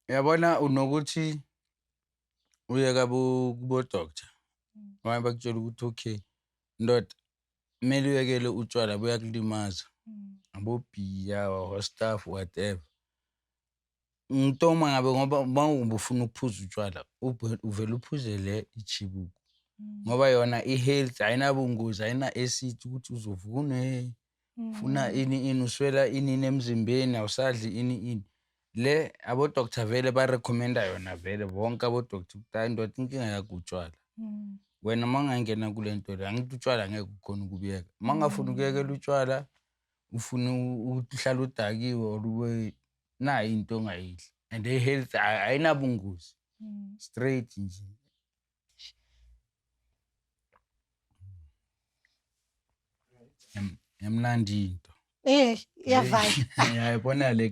Uyabona unokuthi uye kubo-doctor Mm. manje bakutshela ukuthi okay, ndoda kumele uyekele utshwala buyakulimaza, Mm. abobhiya, o-Staff, whatever. Into uma ngabe ngoba uma ubufuna ukuphuza utshwala uvele uphuze le ichibuku Mm. ngoba yona i-health ayinabungozi, ayina-acid ukuthi uzovuka ufuna Mm. ini ini, uswela ini ini emzimbeni, awusadli ini ini. Le abo-doctor vele barekhomenda yona vele bonke abo-doctor ukuthi hayi ndoda inkinga yakho utshwala. Mm. Wena uma ungangena kule nto le angithi utshwala angeke ukhone ukubuyeka. Uma ungafuni ukuyekela Mm. utshwala ufuna uhlala udakiwe or nayi into ongayidli and i-health ayinabungozi, Mm. straight nje. Emnandi into. Iyavala. Uyayibona le